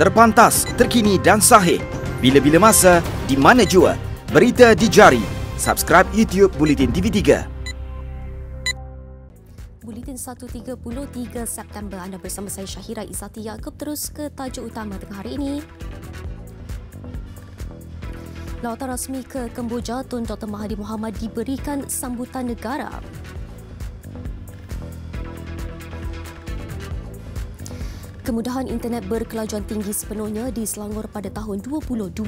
Terpantas, terkini dan sahih. Bila-bila masa, di mana jua. Berita di jari. Subscribe YouTube Buletin TV3. Buletin 1.33 September, anda bersama saya Syahira Izzati Yaakob. Terus ke tajuk utama tengah hari ini. Lawatan rasmi ke Kemboja, Tun Dr. Mahathir Mohamad diberikan sambutan negara. Kemudahan internet berkelajuan tinggi sepenuhnya di Selangor pada tahun 2025.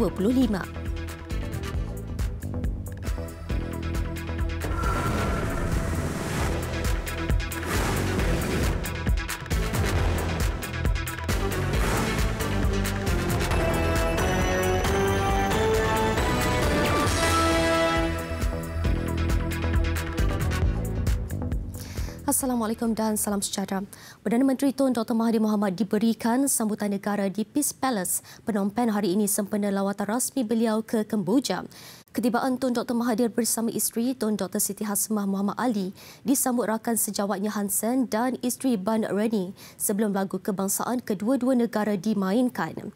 Assalamualaikum dan salam sejahtera. Perdana Menteri Tun Dr. Mahathir Mohamad diberikan sambutan negara di Peace Palace, Phnom Penh hari ini sempena lawatan rasmi beliau ke Kemboja. Ketibaan Tun Dr. Mahathir bersama isteri Tun Dr. Siti Hasmah Muhammad Ali disambut rakan sejawatnya Han Sen dan isteri Ban Reni sebelum lagu kebangsaan kedua-dua negara dimainkan.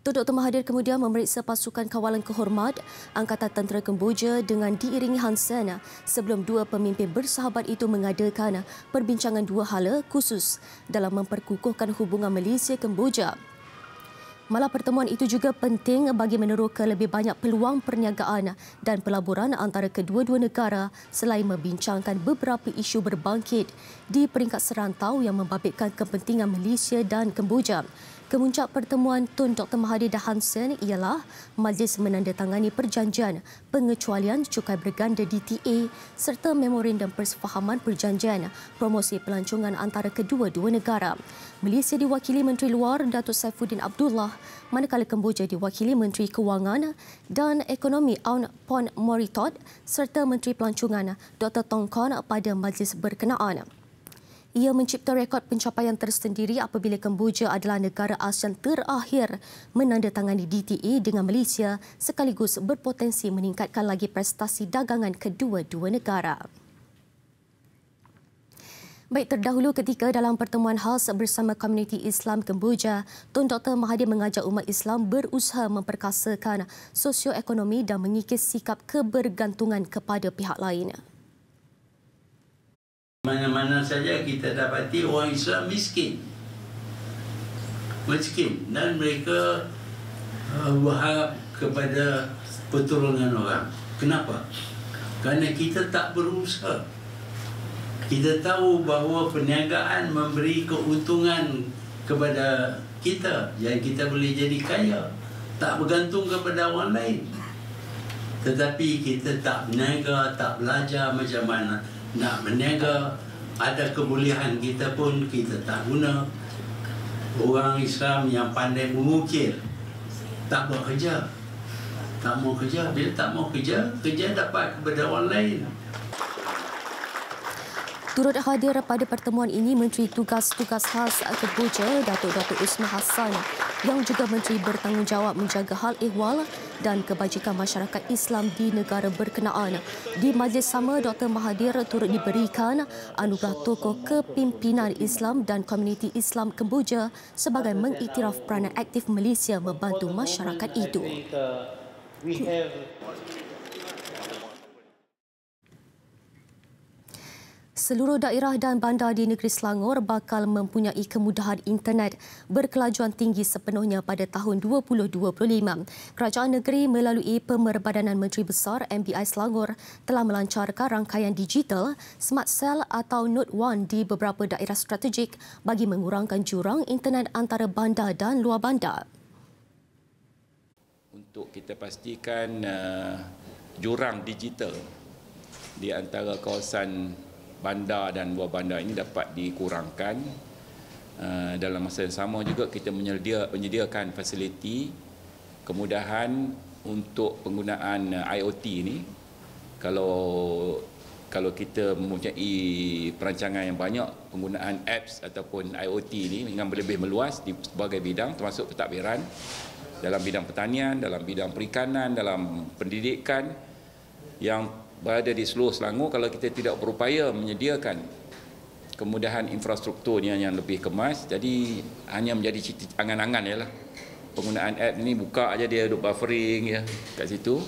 Tun Dr. Mahathir kemudian memeriksa pasukan kawalan kehormat Angkatan Tentera Kemboja dengan diiringi Han Sen sebelum dua pemimpin bersahabat itu mengadakan perbincangan dua hala khusus dalam memperkukuhkan hubungan Malaysia-Kemboja. Malah pertemuan itu juga penting bagi meneroka lebih banyak peluang perniagaan dan pelaburan antara kedua-dua negara selain membincangkan beberapa isu berbangkit di peringkat serantau yang membabitkan kepentingan Malaysia dan Kemboja. Kemuncak pertemuan Tun Dr. Mahathir dan Han Sen ialah majlis menandatangani perjanjian pengecualian cukai berganda DTA serta memorandum persefahaman perjanjian promosi pelancongan antara kedua-dua negara. Malaysia diwakili Menteri Luar Datuk Saifuddin Abdullah, manakala Kemboja diwakili Menteri Kewangan dan Ekonomi Aun Pon Moritot serta Menteri Pelancongan Dr. Tong Kon pada majlis berkenaan. Ia mencipta rekod pencapaian tersendiri apabila Kemboja adalah negara ASEAN terakhir menandatangani DTA dengan Malaysia sekaligus berpotensi meningkatkan lagi prestasi dagangan kedua-dua negara. Baik, terdahulu ketika dalam pertemuan khas bersama komuniti Islam Kemboja, Tun Dr. Mahathir mengajak umat Islam berusaha memperkasakan sosioekonomi dan mengikis sikap kebergantungan kepada pihak lain. Mana-mana saja kita dapati orang Islam miskin dan mereka berharap kepada pertolongan orang. Kenapa? Kerana kita tak berusaha. Kita tahu bahawa perniagaan memberi keuntungan kepada kita yang kita boleh jadi kaya, tak bergantung kepada orang lain. Tetapi kita tak berniaga, tak belajar macam mana nak berniaga, ada kebolehan kita pun kita tak guna. Orang Islam yang pandai mengukir tak bekerja, tak mau kerja. Bila tak mau kerja, kerja dapat kepada orang lain. Turut hadir pada pertemuan ini Menteri Tugas-Tugas Khas Kemboja Datuk Usman Hassan yang juga Menteri bertanggungjawab menjaga hal ehwal dan kebajikan masyarakat Islam di negara berkenaan. Di majlis sama, Dr. Mahathir turut diberikan anugerah tokoh kepimpinan Islam dan komuniti Islam Kemboja sebagai mengiktiraf peranan aktif Malaysia membantu masyarakat itu. Seluruh daerah dan bandar di negeri Selangor bakal mempunyai kemudahan internet berkelajuan tinggi sepenuhnya pada tahun 2025. Kerajaan negeri melalui Pemerbadanan Menteri Besar MBI Selangor telah melancarkan rangkaian digital Smart Cell atau Node 1 di beberapa daerah strategik bagi mengurangkan jurang internet antara bandar dan luar bandar. Untuk kita pastikan jurang digital di antara kawasan bandar dan luar bandar ini dapat dikurangkan. Dalam masa yang sama juga kita menyediakan fasiliti kemudahan untuk penggunaan IoT ini. Kalau kita mempunyai perancangan yang banyak, penggunaan apps ataupun IoT ini dengan lebih meluas di berbagai bidang termasuk pentadbiran, dalam bidang pertanian, dalam bidang perikanan, dalam pendidikan yang berada di seluruh Selangor. Kalau kita tidak berupaya menyediakan kemudahan infrastrukturnya yang lebih kemas, jadi hanya menjadi angan-angan ialah penggunaan app ini buka aja dia duk buffering ya kat situ,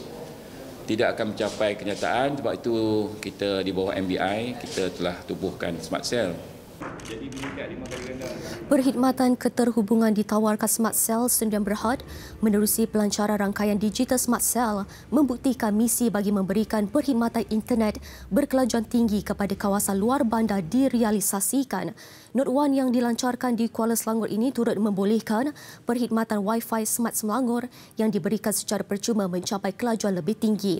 tidak akan mencapai kenyataan. Sebab itu kita di bawah MBI kita telah tubuhkan Smart Cell. Jadi meningkat 5 kali ganda. Perkhidmatan keterhubungan ditawarkan Smart Cell Sdn Bhd menerusi pelancaran rangkaian digital Smart Cell membuktikan misi bagi memberikan perkhidmatan internet berkelajuan tinggi kepada kawasan luar bandar direalisasikan. Note 1 yang dilancarkan di Kuala Selangor ini turut membolehkan perkhidmatan Wi-Fi Smart Selangor yang diberikan secara percuma mencapai kelajuan lebih tinggi.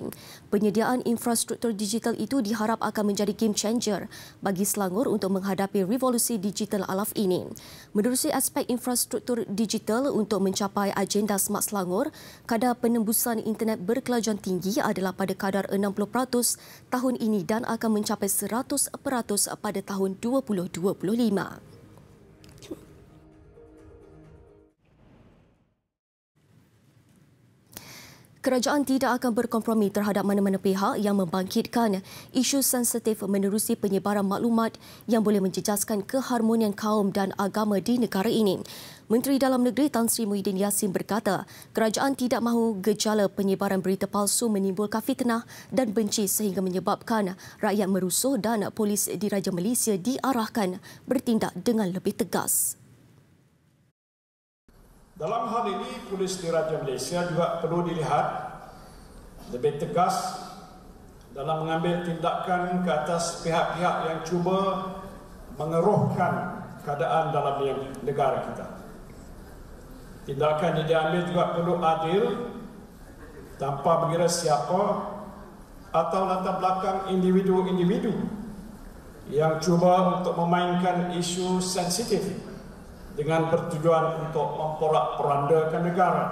Penyediaan infrastruktur digital itu diharap akan menjadi game changer bagi Selangor untuk menghadapi revolusi digital alaf ini. Menerusi aspek infrastruktur digital untuk mencapai agenda Smart Selangor, kadar penembusan internet berkelajuan tinggi adalah pada kadar 60% tahun ini dan akan mencapai 100% pada tahun 2025. Kerajaan tidak akan berkompromi terhadap mana-mana pihak yang membangkitkan isu sensitif menerusi penyebaran maklumat yang boleh menjejaskan keharmonian kaum dan agama di negara ini. Menteri Dalam Negeri Tan Sri Muhyiddin Yassin berkata, kerajaan tidak mahu gejala penyebaran berita palsu menimbulkan fitnah dan benci sehingga menyebabkan rakyat merusuh dan polis Diraja Malaysia diarahkan bertindak dengan lebih tegas. Dalam hal ini, Polis Diraja Malaysia juga perlu dilihat lebih tegas dalam mengambil tindakan ke atas pihak-pihak yang cuba mengeruhkan keadaan dalam negara kita. Tindakan yang diambil juga perlu adil, tanpa mengira siapa atau latar belakang individu-individu yang cuba untuk memainkan isu sensitif dengan bertujuan untuk memporak-porandakan negara.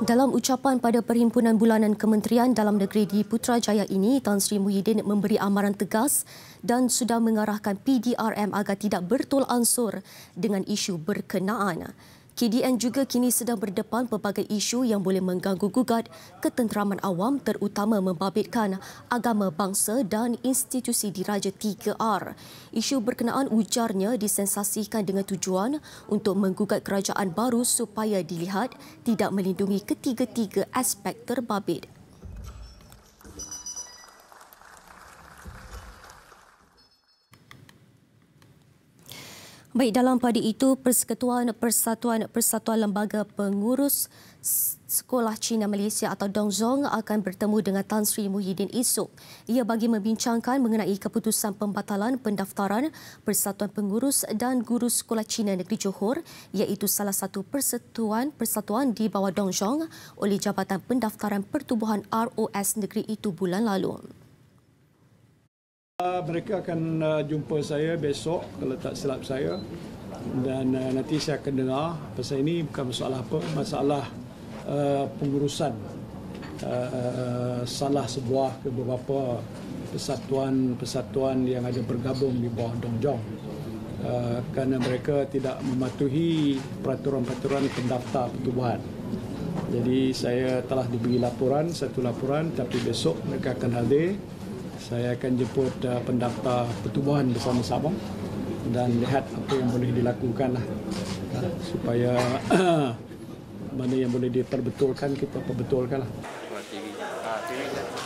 Dalam ucapan pada Perhimpunan Bulanan Kementerian Dalam Negeri di Putrajaya ini, Tan Sri Muhyiddin memberi amaran tegas dan sudah mengarahkan PDRM agar tidak bertolak ansur dengan isu berkenaan. KDN juga kini sedang berdepan pelbagai isu yang boleh mengganggu-gugat ketenteraman awam, terutama membabitkan agama bangsa dan institusi diraja 3R. Isu berkenaan ujarnya disensasikan dengan tujuan untuk menggugat kerajaan baru supaya dilihat tidak melindungi ketiga-tiga aspek terbabit. Baik, dalam pada itu, Persekutuan Persatuan Lembaga Pengurus Sekolah Cina Malaysia atau Dongzong akan bertemu dengan Tan Sri Muhyiddin esok. Ia bagi membincangkan mengenai keputusan pembatalan pendaftaran Persatuan Pengurus dan Guru Sekolah Cina Negeri Johor, iaitu salah satu persatuan di bawah Dongzong oleh Jabatan Pendaftaran Pertubuhan ROS negeri itu bulan lalu. Mereka akan jumpa saya besok kalau tak silap saya, dan nanti saya akan dengar pasal ini bukan masalah apa, masalah pengurusan salah sebuah ke beberapa persatuan yang ada bergabung di bawah Dongzong kerana mereka tidak mematuhi peraturan-peraturan pendaftar pertubuhan. Jadi saya telah diberi satu laporan, tapi besok mereka akan hadir. Saya akan jemput pendaftar pertubuhan bersama-sama dan lihat apa yang boleh dilakukan supaya mana yang boleh diperbetulkan, kita perbetulkan.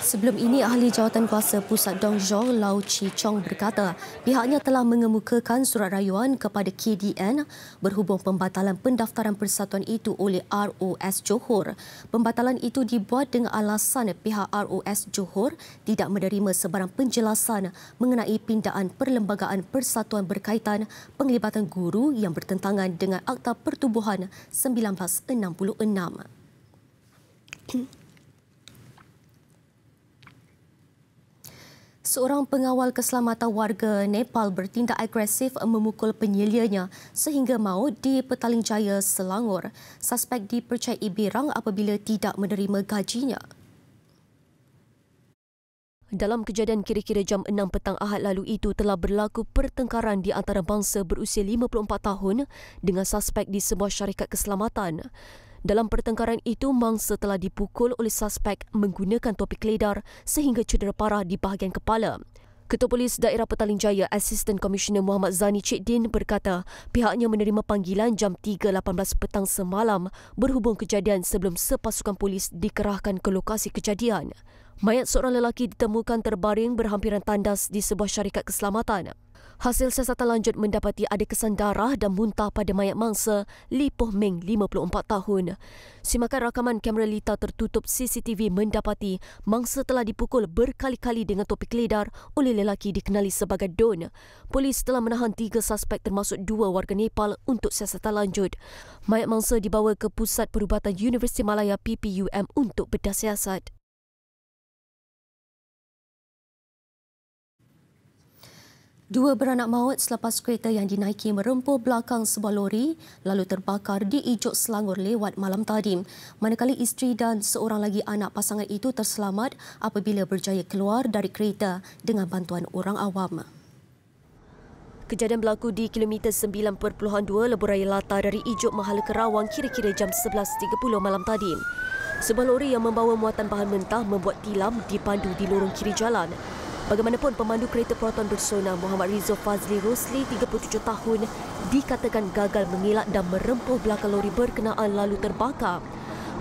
Sebelum ini, Ahli Jawatan Kuasa Pusat Dongzong, Lau Chi Chong berkata pihaknya telah mengemukakan surat rayuan kepada KDN berhubung pembatalan pendaftaran persatuan itu oleh ROS Johor. Pembatalan itu dibuat dengan alasan pihak ROS Johor tidak menerima sebarang penjelasan mengenai pindaan perlembagaan persatuan berkaitan penglibatan guru yang bertentangan dengan Akta Pertubuhan 1966. Seorang pengawal keselamatan warga Nepal bertindak agresif memukul penyelianya sehingga maut di Petaling Jaya, Selangor. Suspek dipercayai berang apabila tidak menerima gajinya. Dalam kejadian kira-kira jam 6 petang Ahad lalu itu telah berlaku pertengkaran di antara bangsa berusia 54 tahun dengan suspek di sebuah syarikat keselamatan. Dalam pertengkaran itu, mangsa telah dipukul oleh suspek menggunakan topi keledar sehingga cedera parah di bahagian kepala. Ketua Polis Daerah Petaling Jaya, Asisten Komisioner Muhammad Zani Cik Din berkata pihaknya menerima panggilan jam 3.18 petang semalam berhubung kejadian sebelum sepasukan polis dikerahkan ke lokasi kejadian. Mayat seorang lelaki ditemukan terbaring berhampiran tandas di sebuah syarikat keselamatan. Hasil siasatan lanjut mendapati ada kesan darah dan muntah pada mayat mangsa Li Poh Meng, 54 tahun. Simakan rakaman kamera lita tertutup CCTV mendapati mangsa telah dipukul berkali-kali dengan topi keledar oleh lelaki dikenali sebagai Don. Polis telah menahan 3 suspek termasuk 2 warga Nepal untuk siasatan lanjut. Mayat mangsa dibawa ke Pusat Perubatan Universiti Malaya PPUM untuk bedah siasat. Dua beranak maut selepas kereta yang dinaiki merempuh belakang sebuah lori lalu terbakar di Ijok Selangor lewat malam tadi. Manakala isteri dan seorang lagi anak pasangan itu terselamat apabila berjaya keluar dari kereta dengan bantuan orang awam. Kejadian berlaku di kilometer 9.2 Lebuh Raya Lata dari Ijok Mahala Kerawang kira-kira jam 11.30 malam tadi. Sebuah lori yang membawa muatan bahan mentah membuat tilam dipandu di lorong kiri jalan. Bagaimanapun, pemandu kereta peraturan bersona Muhammad Rizal Fazli Rosli, 37 tahun, dikatakan gagal mengelak dan merempuh belakang lori berkenaan lalu terbakar.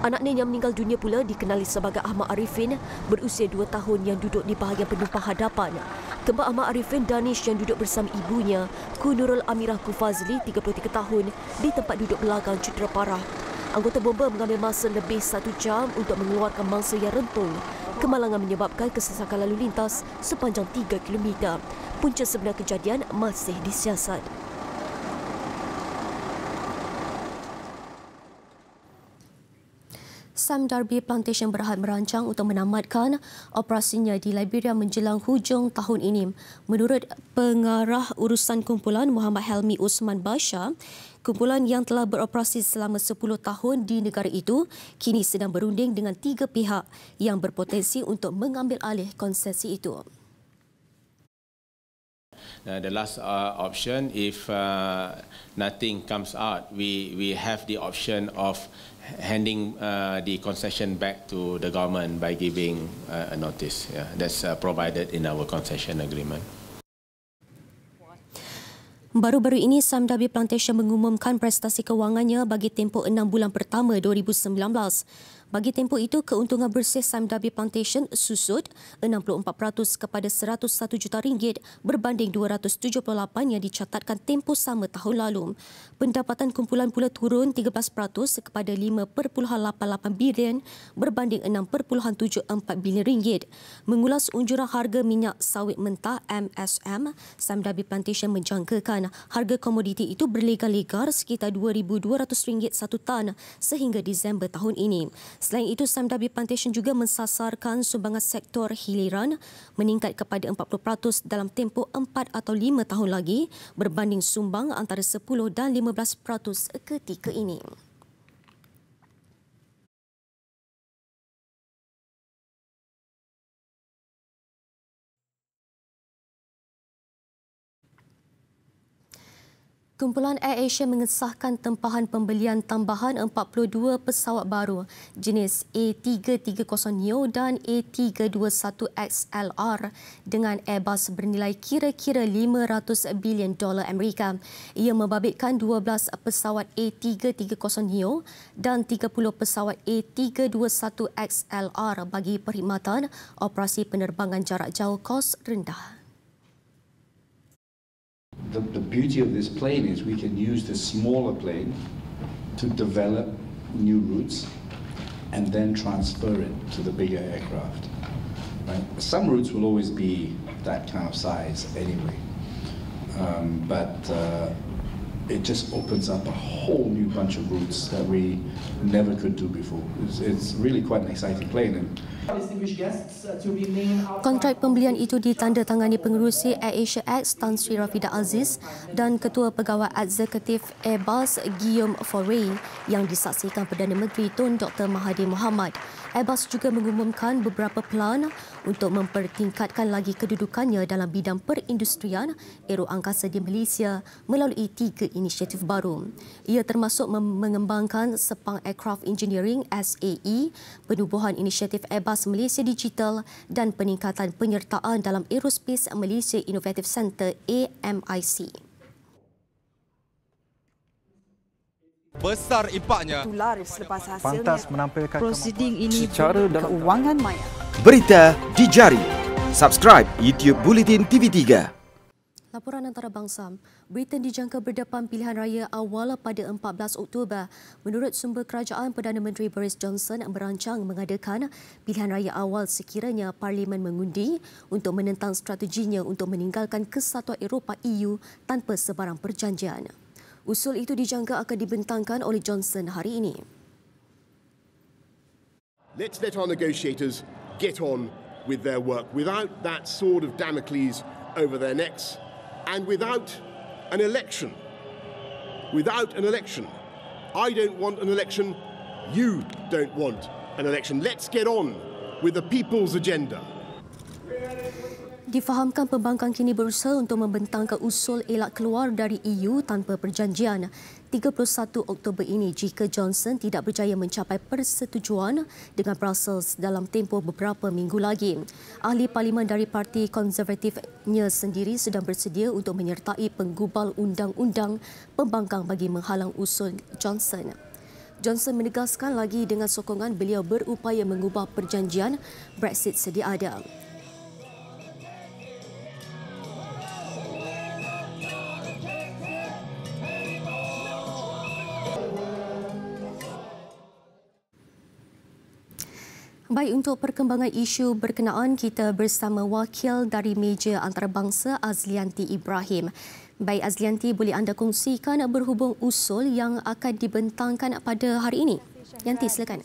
Anaknya yang meninggal dunia pula dikenali sebagai Ahmad Arifin, berusia 2 tahun yang duduk di bahagian penumpang hadapan. Kembar Ahmad Arifin, Danish yang duduk bersama ibunya, Kunurul Amirah Kufazli, 33 tahun, di tempat duduk belakang cedera parah. Anggota bomba mengambil masa lebih 1 jam untuk mengeluarkan mangsa yang rentung. Kemalangan menyebabkan kesesakan lalu lintas sepanjang 3 km. Punca sebenar kejadian masih disiasat. Sam Darby Plantation Berhad merancang untuk menamatkan operasinya di Liberia menjelang hujung tahun ini. Menurut pengarah urusan kumpulan Muhammad Helmi Osman Basha, kumpulan yang telah beroperasi selama 10 tahun di negara itu kini sedang berunding dengan 3 pihak yang berpotensi untuk mengambil alih konsesi itu. The last option, if nothing comes out, we have the option of handing the concession back to the government by giving a notice. Yeah, that's provided in our concession agreement. Baru-baru ini, Sam Darby Plantation mengumumkan prestasi kewangannya bagi tempoh 6 bulan pertama 2019. Bagi tempoh itu, keuntungan bersih Sam Darby Plantation susut 64% kepada RM101 juta berbanding 278 yang dicatatkan tempoh sama tahun lalu. Pendapatan kumpulan pula turun 13% kepada RM5.88 bilion berbanding RM6.74 bilion. Mengulas unjuran harga minyak sawit mentah MSM, Sam Darby Plantation menjangkakan harga komoditi itu berlegar-legar sekitar RM2,200 satu tan sehingga Disember tahun ini. Selain itu, Sam Darby Plantation juga mensasarkan sumbangan sektor hiliran meningkat kepada 40% dalam tempoh 4 atau 5 tahun lagi berbanding sumbang antara 10 dan 15% ketika ini. Kumpulan AirAsia mengesahkan tempahan pembelian tambahan 42 pesawat baru jenis A330neo dan A321XLR dengan Airbus bernilai kira-kira $500 bilion Amerika. Ia membabitkan 12 pesawat A330neo dan 30 pesawat A321XLR bagi perkhidmatan operasi penerbangan jarak jauh kos rendah. The beauty of this plane is we can use the smaller plane to develop new routes and then transfer it to the bigger aircraft. Right? Some routes will always be that kind of size anyway, but it just opens up a whole new bunch of routes that we never could do before. It's really quite an exciting plane. And kontrak pembelian itu ditandatangani pengerusi AirAsia X Tan Sri Rafida Aziz dan Ketua Pegawai Eksekutif Airbus Guillaume Faure yang disaksikan Perdana Menteri Tun Dr. Mahathir Mohamad. Airbus juga mengumumkan beberapa pelan untuk mempertingkatkan lagi kedudukannya dalam bidang perindustrian aeroangkasa di Malaysia melalui 3 inisiatif baru. Ia termasuk mengembangkan Sepang Aircraft Engineering SAE, penubuhan inisiatif Airbus Malaysia Digital dan peningkatan penyertaan dalam Aerospace Malaysia Innovative Centre AMIC. Besar impaknya. Selepas hasilnya, pantas menampilkan prosiding ini secara dalam keuangan maya. Berita di jari. Subscribe YouTube Bulletin TV3. Laporan antarabangsa, Britain dijangka berdepan pilihan raya awal pada 14 Oktober. Menurut sumber kerajaan, Perdana Menteri Boris Johnson merancang mengadakan pilihan raya awal sekiranya Parlimen mengundi untuk menentang strateginya untuk meninggalkan Kesatuan Eropah EU tanpa sebarang perjanjian. Usul itu dijangka akan dibentangkan oleh Johnson hari ini. Let's let our negotiators get on with their work without that sword of Damocles over their necks and without an election. Without an election. I don't want an election. You don't want an election. Let's get on with the people's agenda. Difahamkan pembangkang kini berusaha untuk membentangkan usul elak keluar dari EU tanpa perjanjian 31 Oktober ini jika Johnson tidak berjaya mencapai persetujuan dengan Brussels dalam tempoh beberapa minggu lagi. Ahli Parlimen dari Parti Konservatifnya sendiri sedang bersedia untuk menyertai penggubal undang-undang pembangkang bagi menghalang usul Johnson. Johnson menegaskan lagi dengan sokongan beliau berupaya mengubah perjanjian Brexit sedia ada. Baik, untuk perkembangan isu berkenaan, kita bersama wakil dari meja antarabangsa Azlianti Ibrahim. Baik Azlianti, boleh anda kongsikan berhubung usul yang akan dibentangkan pada hari ini? Yanti, silakan.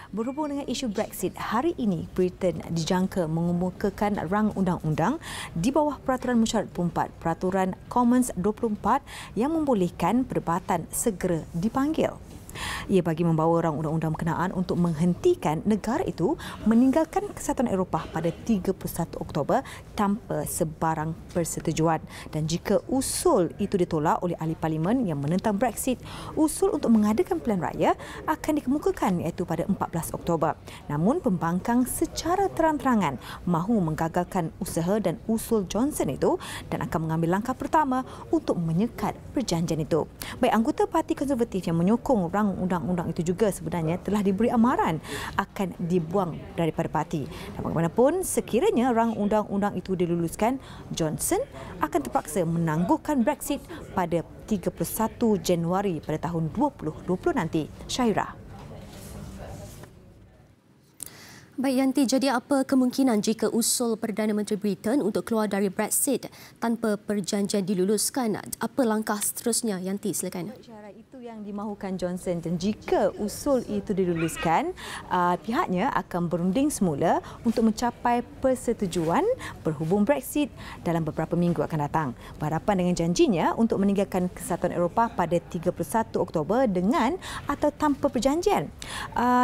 Berhubung dengan isu Brexit, hari ini Britain dijangka mengemukakan rang undang-undang di bawah Peraturan Mesyuarat 24, Peraturan Commons 24 yang membolehkan perdebatan segera dipanggil. Ia bagi membawa rang undang-undang berkenaan untuk menghentikan negara itu meninggalkan Kesatuan Eropah pada 31 Oktober tanpa sebarang persetujuan. Dan jika usul itu ditolak oleh ahli parlimen yang menentang Brexit, usul untuk mengadakan pilihan raya akan dikemukakan iaitu pada 14 Oktober. Namun pembangkang secara terang-terangan mahu menggagalkan usaha dan usul Johnson itu dan akan mengambil langkah pertama untuk menyekat perjanjian itu. Baik, anggota Parti Konservatif yang menyokong rang undang-undang itu juga sebenarnya telah diberi amaran akan dibuang daripada parti. Dan bagaimanapun, sekiranya rang undang-undang itu diluluskan, Johnson akan terpaksa menangguhkan Brexit pada 31 Januari pada tahun 2020 nanti. Syahira. Baik Yanti, jadi apa kemungkinan jika usul Perdana Menteri Britain untuk keluar dari Brexit tanpa perjanjian diluluskan? Apa langkah seterusnya? Yanti, silakan. Itu yang dimahukan Johnson, dan jika usul itu diluluskan, pihaknya akan berunding semula untuk mencapai persetujuan berhubung Brexit dalam beberapa minggu akan datang. Berhadapan dengan janjinya untuk meninggalkan Kesatuan Eropah pada 31 Oktober dengan atau tanpa perjanjian.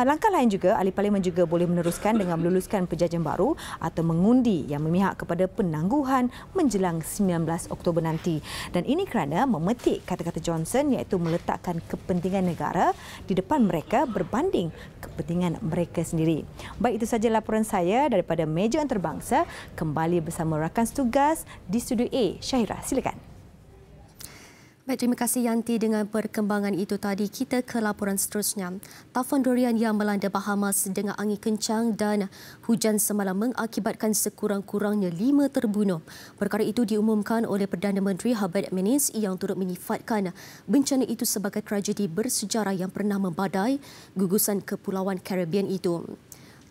Langkah lain juga, ahli parlimen juga boleh meneruskan dengan meluluskan perjanjian baru atau mengundi yang memihak kepada penangguhan menjelang 19 Oktober nanti. Dan ini kerana memetik kata-kata Johnson iaitu meletakkan kepentingan negara di depan mereka berbanding kepentingan mereka sendiri. Baik, itu sahaja laporan saya daripada meja antarabangsa. Kembali bersama rakan setugas di Studio A. Syahira, silakan. Baik, terima kasih Yanti dengan perkembangan itu tadi. Kita ke laporan seterusnya. Taufan Dorian yang melanda Bahamas dengan angin kencang dan hujan semalam mengakibatkan sekurang-kurangnya 5 terbunuh. Perkara itu diumumkan oleh Perdana Menteri Hubert Minnis yang turut menyifatkan bencana itu sebagai tragedi bersejarah yang pernah membadai gugusan Kepulauan Caribbean itu.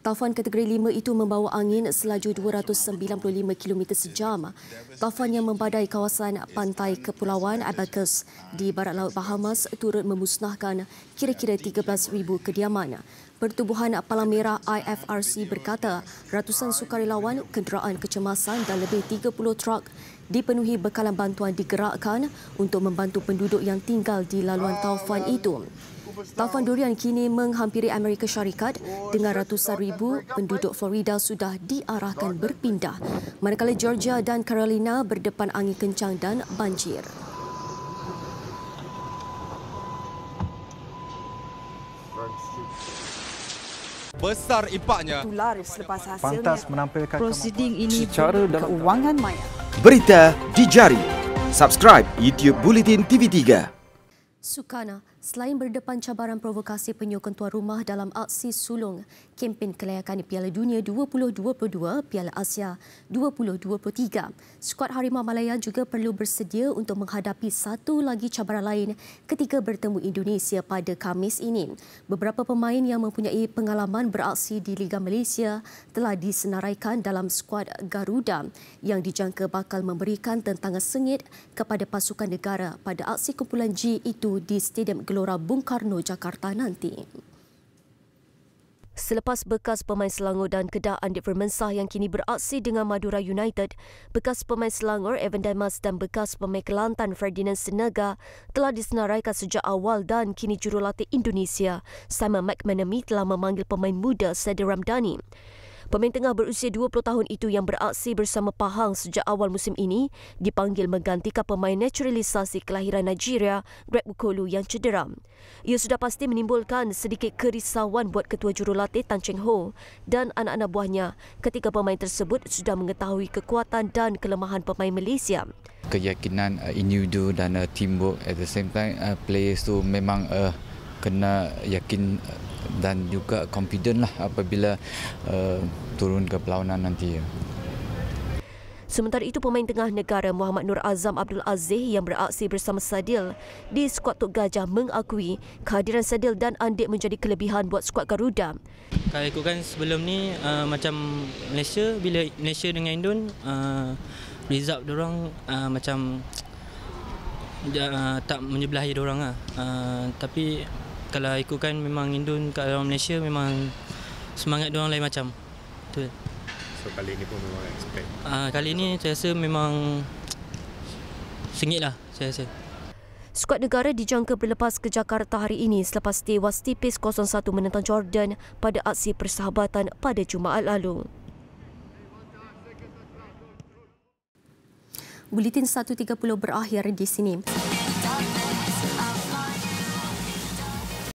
Taufan kategori 5 itu membawa angin selaju 295 km sejam. Taufan yang membadai kawasan pantai Kepulauan Abacus di barat laut Bahamas turut memusnahkan kira-kira 13,000 kediaman. Pertubuhan Palang Merah IFRC berkata ratusan sukarelawan, kenderaan kecemasan dan lebih 30 truk dipenuhi bekalan bantuan digerakkan untuk membantu penduduk yang tinggal di laluan taufan itu. Taufan Dorian kini menghampiri Amerika Syarikat dengan ratusan ribu penduduk Florida sudah diarahkan berpindah, manakala Georgia dan Carolina berdepan angin kencang dan banjir. Besar impaknya. Tular selepas hasilnya. Pantas menampilkan prosiding ini secara dalam keuangan maya. Berita di jari. Subscribe YouTube Bulletin TV3. Sukana, selain berdepan cabaran provokasi penyokong tuan rumah dalam aksi sulung kempen kelayakan Piala Dunia 2022, Piala Asia 2023, skuad Harimau Malaya juga perlu bersedia untuk menghadapi satu lagi cabaran lain ketika bertemu Indonesia pada Khamis ini. Beberapa pemain yang mempunyai pengalaman beraksi di Liga Malaysia telah disenaraikan dalam skuad Garuda yang dijangka bakal memberikan tentangan sengit kepada pasukan negara pada aksi kumpulan G itu di Stadium Gelora Bung Karno, Jakarta nanti. Selepas bekas pemain Selangor dan Kedah Andik Firmansah yang kini beraksi dengan Madura United, bekas pemain Selangor Evan Dimas dan bekas pemain Kelantan Ferdinand Sinaga telah disenaraikan sejak awal dan kini jurulatih Indonesia Simon McManamy telah memanggil pemain muda Saidir Ramdhani. Pemain tengah berusia 20 tahun itu yang beraksi bersama Pahang sejak awal musim ini dipanggil menggantikan pemain naturalisasi kelahiran Nigeria Greg Bukolu yang cedera. Ia sudah pasti menimbulkan sedikit kerisauan buat ketua jurulatih Tan Cheng Ho dan anak-anak buahnya ketika pemain tersebut sudah mengetahui kekuatan dan kelemahan pemain Malaysia. Keyakinan individu dan teamwork at the same time, players tu memang kena yakin dan juga confident lah apabila turun ke perlawanan nanti. Sementara itu, pemain tengah negara Muhammad Nur Azam Abdul Aziz yang beraksi bersama Sadil di skuad Tok Gajah mengakui kehadiran Sadil dan Andik menjadi kelebihan buat skuad Garuda. Kalau ikutkan sebelum ni macam Malaysia, bila Malaysia dengan Indon result diorang macam tak menyebelahi diorang lah. Tapi kalau ikutkan memang Indon kat dalam Malaysia memang semangat diorang lain macam. Betul. So kali ini pun memang expect. Kali ini saya rasa memang sengit lah saya rasa. Skuad negara dijangka berlepas ke Jakarta hari ini selepas tewas tipis 0-1 menentang Jordan pada aksi persahabatan pada Jumaat lalu. Buletin 1.30 berakhir di sini.